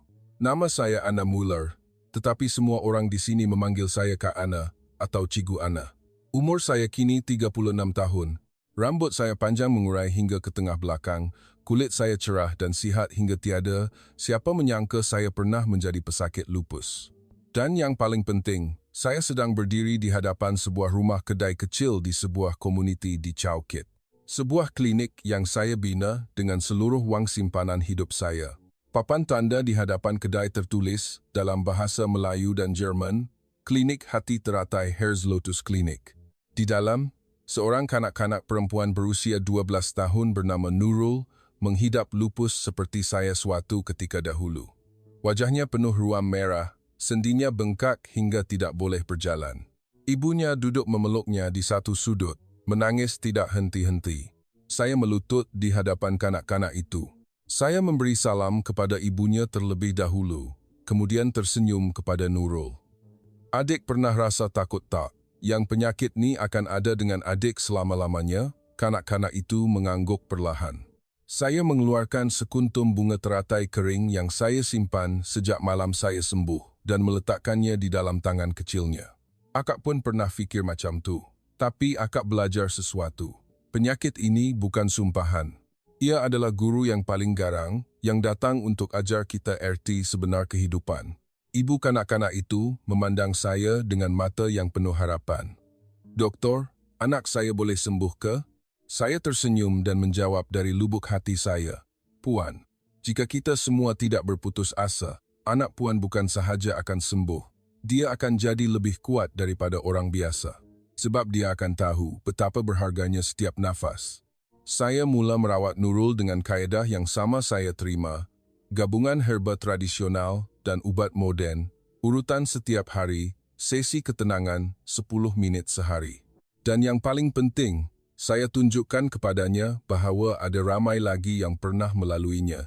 Speaker 1: Nama saya Anna Muller, tetapi semua orang di sini memanggil saya Kak Anna atau Cikgu Anna. Umur saya kini 36 tahun. Rambut saya panjang mengurai hingga ke tengah belakang, kulit saya cerah dan sihat hingga tiada siapa menyangka saya pernah menjadi pesakit lupus. Dan yang paling penting, saya sedang berdiri di hadapan sebuah rumah kedai kecil di sebuah komuniti di Chow Kit. Sebuah klinik yang saya bina dengan seluruh wang simpanan hidup saya. Papan tanda di hadapan kedai tertulis dalam bahasa Melayu dan Jerman, Klinik Hati Teratai Herz Lotus Klinik. Di dalam, seorang kanak-kanak perempuan berusia 12 tahun bernama Nurul menghidap lupus seperti saya suatu ketika dahulu. Wajahnya penuh ruam merah, sendinya bengkak hingga tidak boleh berjalan. Ibunya duduk memeluknya di satu sudut, menangis tidak henti-henti. Saya melutut di hadapan kanak-kanak itu. Saya memberi salam kepada ibunya terlebih dahulu, kemudian tersenyum kepada Nurul. Adik pernah rasa takut tak? Yang penyakit ni akan ada dengan adik selama-lamanya? Kanak-kanak itu mengangguk perlahan. Saya mengeluarkan sekuntum bunga teratai kering yang saya simpan sejak malam saya sembuh dan meletakkannya di dalam tangan kecilnya. Akak pun pernah fikir macam tu. Tapi akak belajar sesuatu. Penyakit ini bukan sumpahan. Ia adalah guru yang paling garang yang datang untuk ajar kita erti sebenar kehidupan. Ibu kanak-kanak itu memandang saya dengan mata yang penuh harapan. Doktor, anak saya boleh sembuh ke? Saya tersenyum dan menjawab dari lubuk hati saya. Puan, jika kita semua tidak berputus asa, anak Puan bukan sahaja akan sembuh. Dia akan jadi lebih kuat daripada orang biasa. Sebab dia akan tahu betapa berharganya setiap nafas. Saya mula merawat Nurul dengan kaedah yang sama saya terima, gabungan herba tradisional dan ubat moden, urutan setiap hari, sesi ketenangan 10 minit sehari. Dan yang paling penting, saya tunjukkan kepadanya bahawa ada ramai lagi yang pernah melaluinya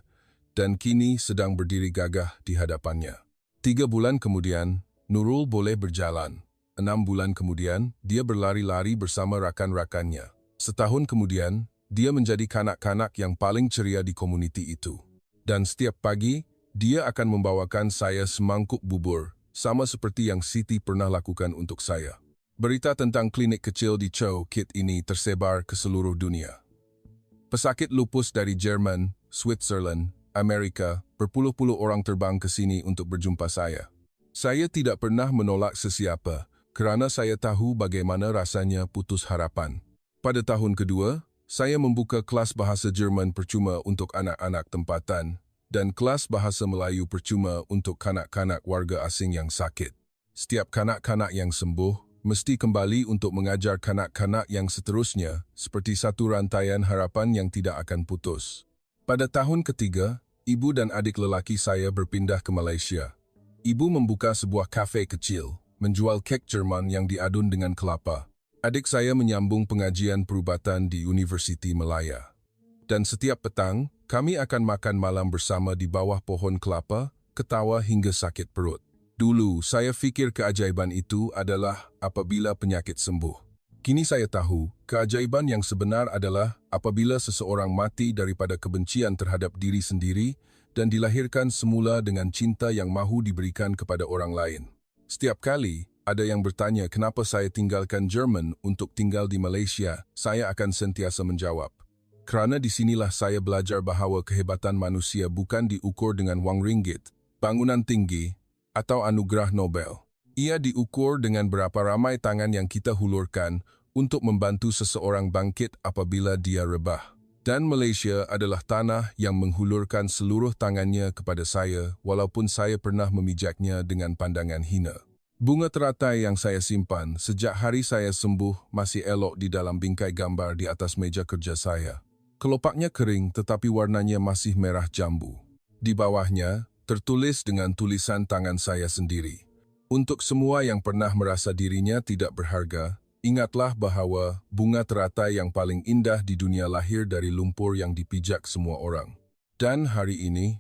Speaker 1: dan kini sedang berdiri gagah di hadapannya. 3 bulan kemudian, Nurul boleh berjalan. 6 bulan kemudian, dia berlari-lari bersama rakan-rakannya. Setahun kemudian, dia menjadi kanak-kanak yang paling ceria di komuniti itu. Dan setiap pagi, dia akan membawakan saya semangkuk bubur, sama seperti yang Siti pernah lakukan untuk saya. Berita tentang klinik kecil di Chow Kit ini tersebar ke seluruh dunia. Pesakit lupus dari Jerman, Switzerland, Amerika, berpuluh-puluh orang terbang ke sini untuk berjumpa saya. Saya tidak pernah menolak sesiapa, kerana saya tahu bagaimana rasanya putus harapan. Pada tahun kedua, saya membuka kelas bahasa Jerman percuma untuk anak-anak tempatan dan kelas bahasa Melayu percuma untuk kanak-kanak warga asing yang sakit. Setiap kanak-kanak yang sembuh mesti kembali untuk mengajar kanak-kanak yang seterusnya seperti satu rantaian harapan yang tidak akan putus. Pada tahun ketiga, ibu dan adik lelaki saya berpindah ke Malaysia. Ibu membuka sebuah kafe kecil, menjual kek Jerman yang diadun dengan kelapa. Adik saya menyambung pengajian perubatan di Universiti Malaya. Dan setiap petang, kami akan makan malam bersama di bawah pohon kelapa, ketawa hingga sakit perut. Dulu, saya fikir keajaiban itu adalah apabila penyakit sembuh. Kini saya tahu, keajaiban yang sebenar adalah apabila seseorang mati daripada kebencian terhadap diri sendiri dan dilahirkan semula dengan cinta yang mahu diberikan kepada orang lain. Setiap kali ada yang bertanya kenapa saya tinggalkan Jerman untuk tinggal di Malaysia, saya akan sentiasa menjawab, Kerana disinilah saya belajar bahawa kehebatan manusia bukan diukur dengan wang ringgit, bangunan tinggi, atau anugerah Nobel. Ia diukur dengan berapa ramai tangan yang kita hulurkan untuk membantu seseorang bangkit apabila dia rebah. Dan Malaysia adalah tanah yang menghulurkan seluruh tangannya kepada saya walaupun saya pernah memijaknya dengan pandangan hina. Bunga teratai yang saya simpan sejak hari saya sembuh masih elok di dalam bingkai gambar di atas meja kerja saya. Kelopaknya kering tetapi warnanya masih merah jambu. Di bawahnya tertulis dengan tulisan tangan saya sendiri. Untuk semua yang pernah merasa dirinya tidak berharga, ingatlah bahawa bunga teratai yang paling indah di dunia lahir dari lumpur yang dipijak semua orang. Dan hari ini,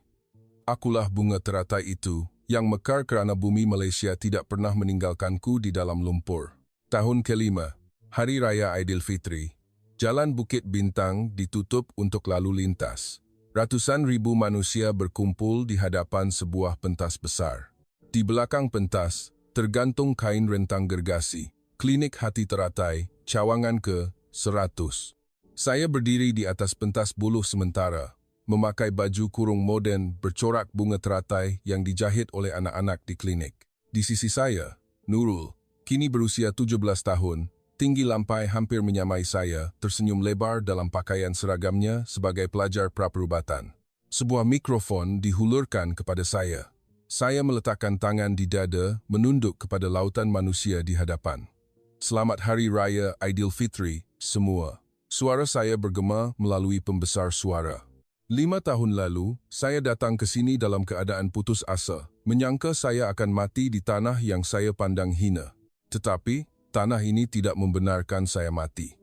Speaker 1: akulah bunga teratai itu yang mekar kerana bumi Malaysia tidak pernah meninggalkanku di dalam lumpur. Tahun kelima, Hari Raya Aidilfitri, Jalan Bukit Bintang ditutup untuk lalu lintas. Ratusan ribu manusia berkumpul di hadapan sebuah pentas besar. Di belakang pentas, tergantung kain rentang gergasi. Klinik Hati Teratai, cawangan ke-100. Saya berdiri di atas pentas buluh sementara, memakai baju kurung moden bercorak bunga teratai yang dijahit oleh anak-anak di klinik. Di sisi saya, Nurul, kini berusia 17 tahun, tinggi lampai hampir menyamai saya, tersenyum lebar dalam pakaian seragamnya sebagai pelajar praperubatan. Sebuah mikrofon dihulurkan kepada saya. Saya meletakkan tangan di dada, menunduk kepada lautan manusia di hadapan. Selamat Hari Raya Aidilfitri, semua. Suara saya bergema melalui pembesar suara. 5 tahun lalu, saya datang ke sini dalam keadaan putus asa, menyangka saya akan mati di tanah yang saya pandang hina. Tetapi, tanah ini tidak membenarkan saya mati.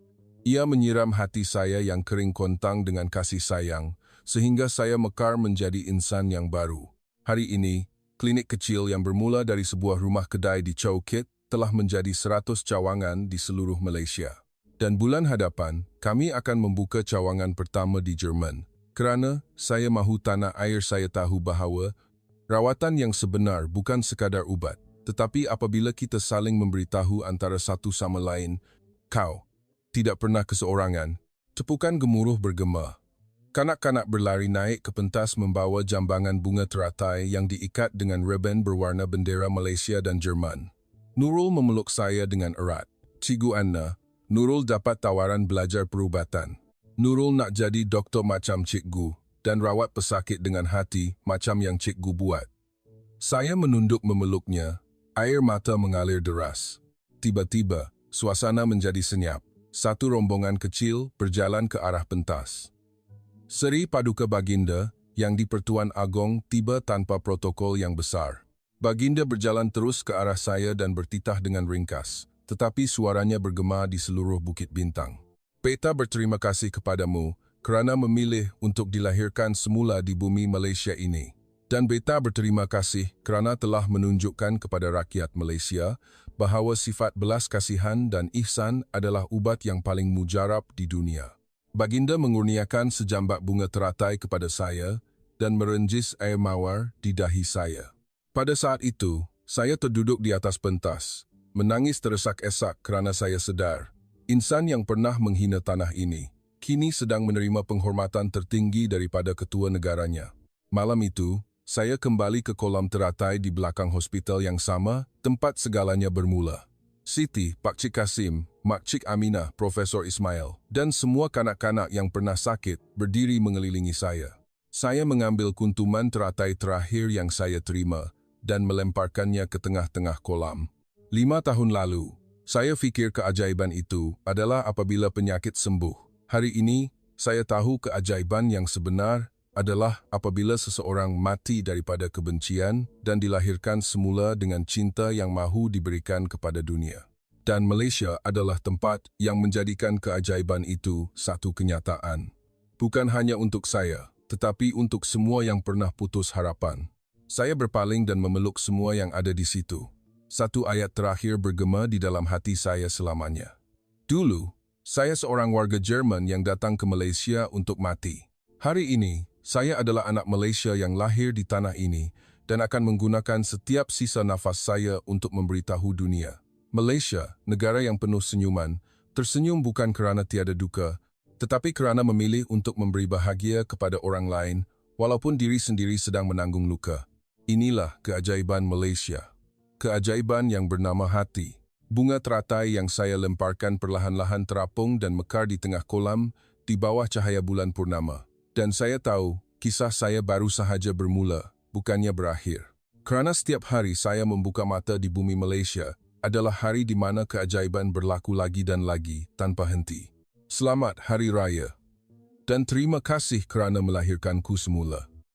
Speaker 1: Ia menyiram hati saya yang kering kontang dengan kasih sayang, sehingga saya mekar menjadi insan yang baru. Hari ini, klinik kecil yang bermula dari sebuah rumah kedai di Chow Kit telah menjadi 100 cawangan di seluruh Malaysia. Dan bulan hadapan, kami akan membuka cawangan pertama di Jerman. Kerana saya mahu tanah air saya tahu bahawa rawatan yang sebenar bukan sekadar ubat, tetapi apabila kita saling memberitahu antara satu sama lain, kau tidak pernah keseorangan. Tepukan gemuruh bergema. Kanak-kanak berlari naik ke pentas membawa jambangan bunga teratai yang diikat dengan rebel berwarna bendera Malaysia dan Jerman. Nurul memeluk saya dengan erat. Cikgu Anna, Nurul dapat tawaran belajar perubatan. Nurul nak jadi doktor macam cikgu dan rawat pesakit dengan hati macam yang cikgu buat. Saya menunduk memeluknya, air mata mengalir deras. Tiba-tiba, suasana menjadi senyap. Satu rombongan kecil berjalan ke arah pentas. Seri Paduka Baginda yang di Pertuan Agong tiba tanpa protokol yang besar. Baginda berjalan terus ke arah saya dan bertitah dengan ringkas, tetapi suaranya bergema di seluruh Bukit Bintang. Beta berterima kasih kepadamu kerana memilih untuk dilahirkan semula di bumi Malaysia ini. Dan beta berterima kasih kerana telah menunjukkan kepada rakyat Malaysia bahawa sifat belas kasihan dan ihsan adalah ubat yang paling mujarab di dunia. Baginda mengurniakan sejambak bunga teratai kepada saya dan merenjis air mawar di dahi saya. Pada saat itu, saya terduduk di atas pentas, menangis teresak-esak kerana saya sedar, insan yang pernah menghina tanah ini, kini sedang menerima penghormatan tertinggi daripada ketua negaranya. Malam itu, saya kembali ke kolam teratai di belakang hospital yang sama, tempat segalanya bermula. Siti, Pakcik Kasim, Makcik Aminah, Profesor Ismail, dan semua kanak-kanak yang pernah sakit berdiri mengelilingi saya. Saya mengambil kuntuman teratai terakhir yang saya terima dan melemparkannya ke tengah-tengah kolam. 5 tahun lalu, saya fikir keajaiban itu adalah apabila penyakit sembuh. Hari ini, saya tahu keajaiban yang sebenar adalah apabila seseorang mati daripada kebencian dan dilahirkan semula dengan cinta yang mahu diberikan kepada dunia. Dan Malaysia adalah tempat yang menjadikan keajaiban itu satu kenyataan. Bukan hanya untuk saya, tetapi untuk semua yang pernah putus harapan. Saya berpaling dan memeluk semua yang ada di situ. Satu ayat terakhir bergema di dalam hati saya selamanya. Dulu, saya seorang warga Jerman yang datang ke Malaysia untuk mati. Hari ini, saya adalah anak Malaysia yang lahir di tanah ini dan akan menggunakan setiap sisa nafas saya untuk memberitahu dunia. Malaysia, negara yang penuh senyuman, tersenyum bukan kerana tiada duka, Tetapi kerana memilih untuk memberi bahagia kepada orang lain, walaupun diri sendiri sedang menanggung luka. Inilah keajaiban Malaysia. Keajaiban yang bernama hati. Bunga teratai yang saya lemparkan perlahan-lahan terapung dan mekar di tengah kolam di bawah cahaya bulan purnama. Dan saya tahu, kisah saya baru sahaja bermula, bukannya berakhir. Kerana setiap hari saya membuka mata di bumi Malaysia adalah hari di mana keajaiban berlaku lagi dan lagi tanpa henti. Selamat Hari Raya. Dan terima kasih kerana melahirkanku semula.